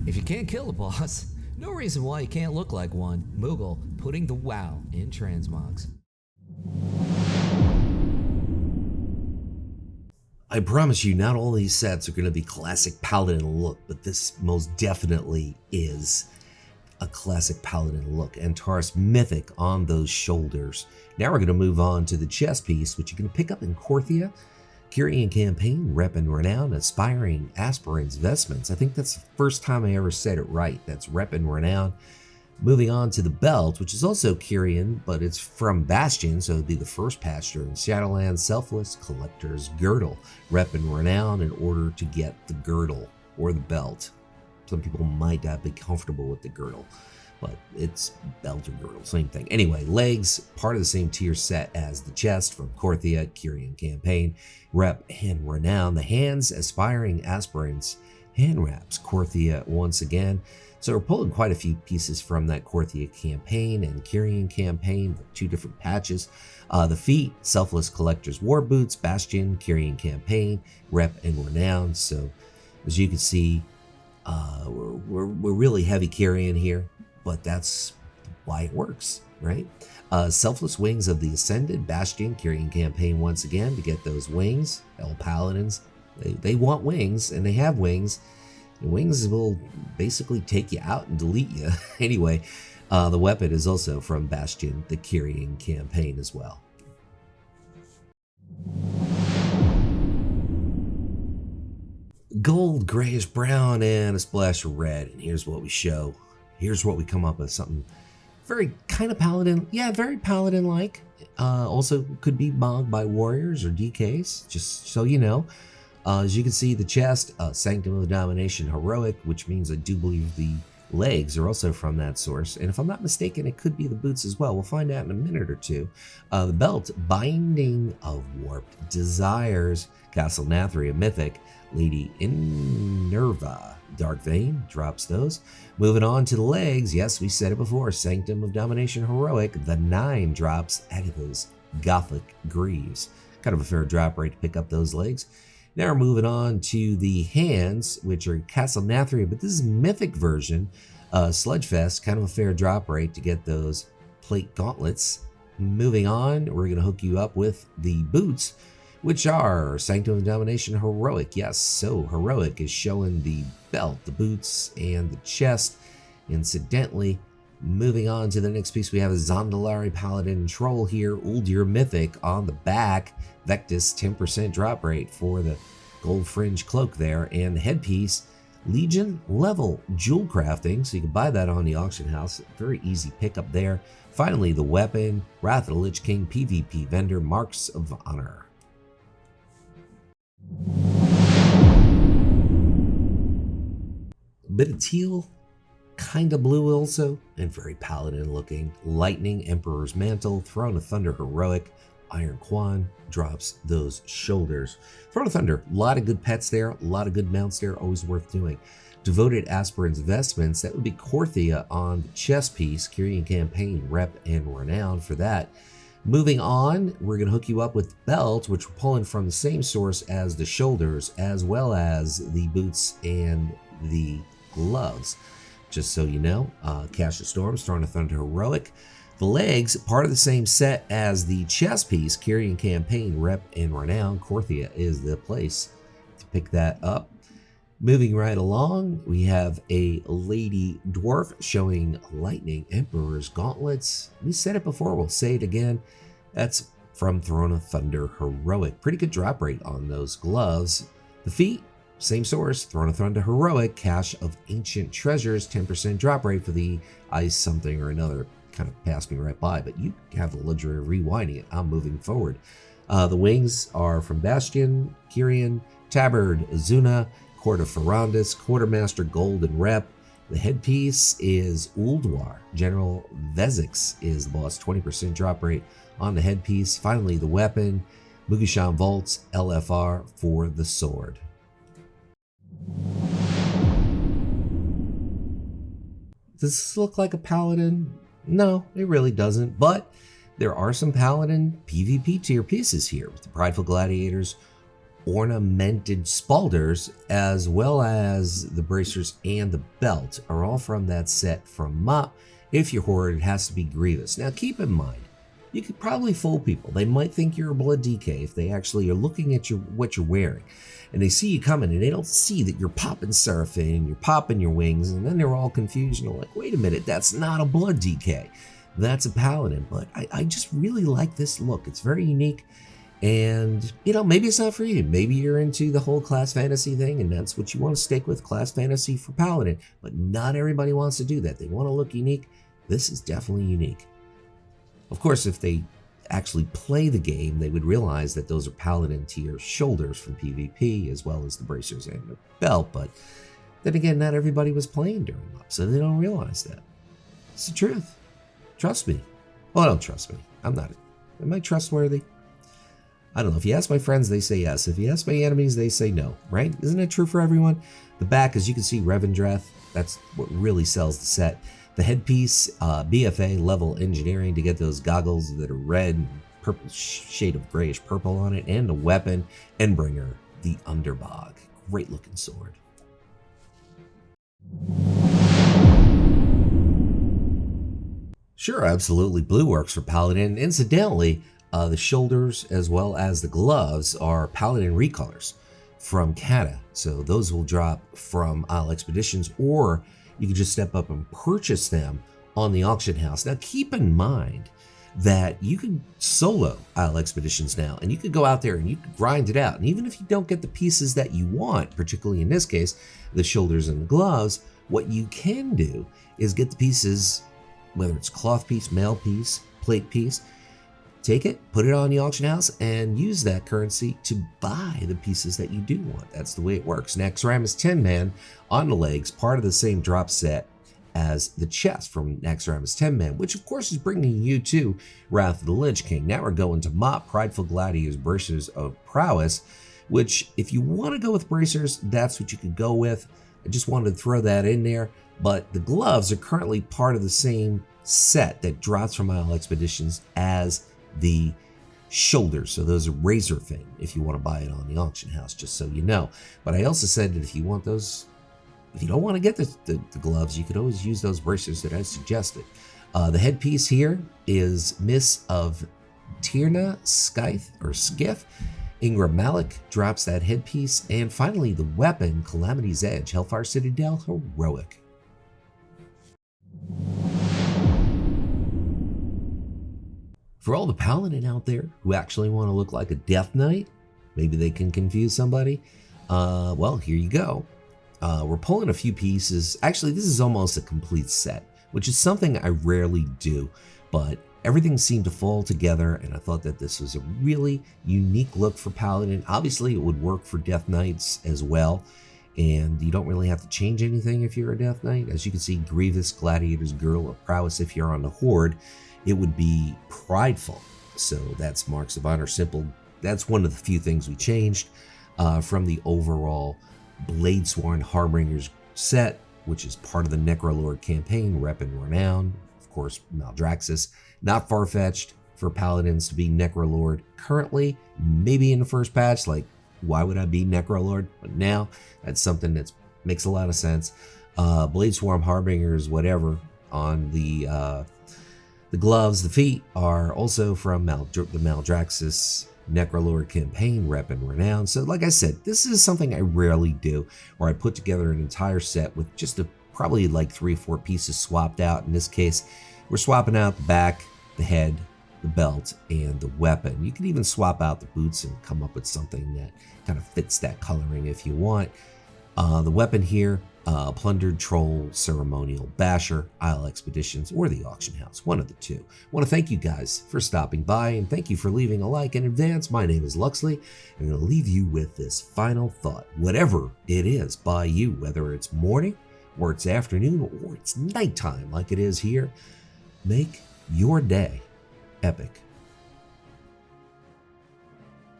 If you can't kill a boss, no reason why you can't look like one. Moogle putting the wow in transmogs. I promise you, not all these sets are going to be classic Paladin look, but this most definitely is a classic Paladin look. Antares Mythic on those shoulders. Now we're going to move on to the chest piece, which you can pick up in Korthia, Kyrian Campaign, Rep and Renown, Aspiring Aspirant's Vestments. I think that's the first time I ever said it right. That's Rep and Renown. Moving on to the belt, which is also Kyrian, but it's from Bastion, so it'd be the first patch during Shadowlands. Selfless Collector's Girdle. Rep and Renown in order to get the girdle or the belt. Some people might not be comfortable with the girdle, but it's belt or girdle, same thing. Anyway, legs, part of the same tier set as the chest from Korthia, Kyrian Campaign, Rep and Renown. The hands, Aspiring Aspirants, hand wraps, Korthia once again. So we're pulling quite a few pieces from that Korthia campaign and Kyrian campaign, two different patches. The feet, Selfless Collector's War Boots, Bastion, Kyrian campaign, Rep and Renown. So as you can see, we're really heavy Kyrian here, but that's why it works, right? Selfless Wings of the Ascended, Bastion, Kyrian campaign once again to get those wings. All Paladins, they want wings, and they have wings. The wings will basically take you out and delete you. Anyway, the weapon is also from Bastion, the Kyrian campaign as well. Gold, grayish brown, and a splash of red. And here's what we show. Here's what we come up with. Something very kind of Paladin. Yeah, very Paladin-like. Also could be mogged by warriors or DKs, just so you know. As you can see, the chest, Sanctum of Domination Heroic, which means I do believe the legs are also from that source. And if I'm not mistaken, it could be the boots as well. We'll find out in a minute or two. The belt, Binding of Warped Desires, Castle Nathria Mythic, Lady Inerva, Dark Vein, drops those. Moving on to the legs, yes, we said it before, Sanctum of Domination Heroic, the 9 drops Agatha's Gothic Greaves. Kind of a fair drop rate to pick up those legs. Now we're moving on to the hands, which are Castle Nathria, but this is Mythic version. Sludgefest, kind of a fair drop rate to get those plate gauntlets. Moving on, we're going to hook you up with the boots, which are Sanctum of Domination Heroic. Yes, so Heroic is showing the belt, the boots, and the chest. Incidentally, moving on to the next piece, we have a Zondalari Paladin Troll here, Uldir Mythic on the back. Vectis 10% drop rate for the gold fringe cloak there, and the headpiece, Legion level jewel crafting, so you can buy that on the auction house. Very easy pickup there. Finally, the weapon, Wrath of the Lich King PvP vendor, Marks of Honor. A bit of teal, kind of blue also, and very Paladin looking. Lightning Emperor's Mantle, Throne of Thunder Heroic, Iron Quan drops those shoulders. Throne of Thunder, a lot of good pets there, a lot of good mounts there, always worth doing. Devoted Aspirant's Vestments, that would be Korthia on the chest piece, Kyrian Campaign, Rep and Renown for that. Moving on, we're going to hook you up with belt, which we're pulling from the same source as the shoulders, as well as the boots and the gloves. Just so you know, Cash of Storms, Throne of Thunder Heroic. The legs, part of the same set as the chest piece, Kyrian Campaign, Rep and Renown. Korthia is the place to pick that up. Moving right along, we have a Lady Dwarf showing Lightning Emperor's Gauntlets. We said it before, we'll say it again. That's from Throne of Thunder Heroic. Pretty good drop rate on those gloves. The feet, same source, Throne of Thunder Heroic, Cache of Ancient Treasures, 10% drop rate for the ice something or another. Kind of passed me right by, but you have the luxury of rewinding it. I'm moving forward. The wings are from Bastion, Kyrian, Tabard, Azuna, Court of Ferrandis, Quartermaster Gold and Rep. The headpiece is Ulduar. General Vezix is the boss, 20% drop rate on the headpiece. Finally, the weapon, Mugishan Volts, LFR for the sword. Does this look like a Paladin? No, it really doesn't, but there are some Paladin PvP tier pieces here with the Prideful Gladiators, ornamented spalders, as well as the bracers and the belt, are all from that set from Mop. If you're Horde, it has to be Grievous. Now keep in mind, you could probably fool people. They might think you're a Blood DK if they actually are looking at what you're wearing. And they see you coming and they don't see that you're popping Seraphine, you're popping your wings, and then they're all confused and they're like, wait a minute, that's not a Blood DK. That's a Paladin. But I just really like this look. It's very unique. And, maybe it's not for you. Maybe you're into the whole class fantasy thing and that's what you want to stick with, class fantasy for Paladin. But not everybody wants to do that. They want to look unique. This is definitely unique. Of course, if they actually play the game, they would realize that those are Paladin tier shoulders from PvP, as well as the bracers and the belt. But then again, not everybody was playing during MOP, so they don't realize that. It's the truth. Trust me. Well, don't trust me. Am I trustworthy? I don't know. If you ask my friends, they say yes. If you ask my enemies, they say no, right? Isn't it true for everyone? The back, as you can see, Revendreth, that's what really sells the set. The headpiece, BFA level engineering to get those goggles that are red and purple, shade of grayish purple on it, and the weapon, Endbringer, the Underbog. Great looking sword. Sure, absolutely. Blue works for Paladin. Incidentally, the shoulders as well as the gloves are Paladin recolors from Cata. So those will drop from Isle Expeditions, or you can just step up and purchase them on the auction house. Now keep in mind that you can solo Isle Expeditions now, and you could go out there and you could grind it out. And even if you don't get the pieces that you want, particularly in this case, the shoulders and the gloves, what you can do is get the pieces, whether it's cloth piece, mail piece, plate piece, take it, put it on the auction house, and use that currency to buy the pieces that you do want. That's the way it works. Naxxramas 10-man on the legs, part of the same drop set as the chest from Naxxramas 10-man, which of course is bringing you to Wrath of the Lich King. Now we're going to Mop, Prideful Gladiators, Bracers of Prowess, which if you want to go with bracers, that's what you could go with. I just wanted to throw that in there. But the gloves are currently part of the same set that drops from Isle Expeditions as the shoulders. So those are razor thin if you want to buy it on the auction house, just so you know. But I also said that if you want those, if you don't want to get the gloves, you could always use those bracers that I suggested. The headpiece here is Miss of Tierna Scythe or Skiff. Ingram Malik drops that headpiece. And finally, the weapon, Calamity's Edge, Hellfire Citadel Heroic. For all the Paladin out there who actually want to look like a Death Knight, maybe they can confuse somebody. Well, here you go. We're pulling a few pieces. Actually, this is almost a complete set, which is something I rarely do, but everything seemed to fall together, and I thought that this was a really unique look for Paladin. Obviously, it would work for Death Knights as well, and you don't really have to change anything if you're a Death Knight. As you can see, Grievous, Gladiator's Girl of Prowess. If you're on the Horde, it would be Prideful. So that's Marks of Honor. Simple. That's one of the few things we changed from the overall Bladesworn Harbingers set, which is part of the Necrolord campaign, Rep and Renown. Of course, Maldraxxus. Not far-fetched for Paladins to be Necrolord currently. Maybe in the first patch, like, why would I be Necrolord? But now, that's something that makes a lot of sense. Bladesworn Harbingers, whatever, on the gloves, the feet are also from the Maldraxxus Necrolord campaign, Rep and Renown. So like I said, this is something I rarely do, where I put together an entire set with just probably like 3 or 4 pieces swapped out. In this case, we're swapping out the back, the head, the belt, and the weapon. You can even swap out the boots and come up with something that kind of fits that coloring if you want. The weapon here, Plundered Troll, Ceremonial Basher, Isle Expeditions, or the Auction House, one of the two. I want to thank you guys for stopping by, and thank you for leaving a like in advance. My name is Luxeley, and I'm going to leave you with this final thought. Whatever it is by you, whether it's morning, or it's afternoon, or it's nighttime like it is here, make your day epic.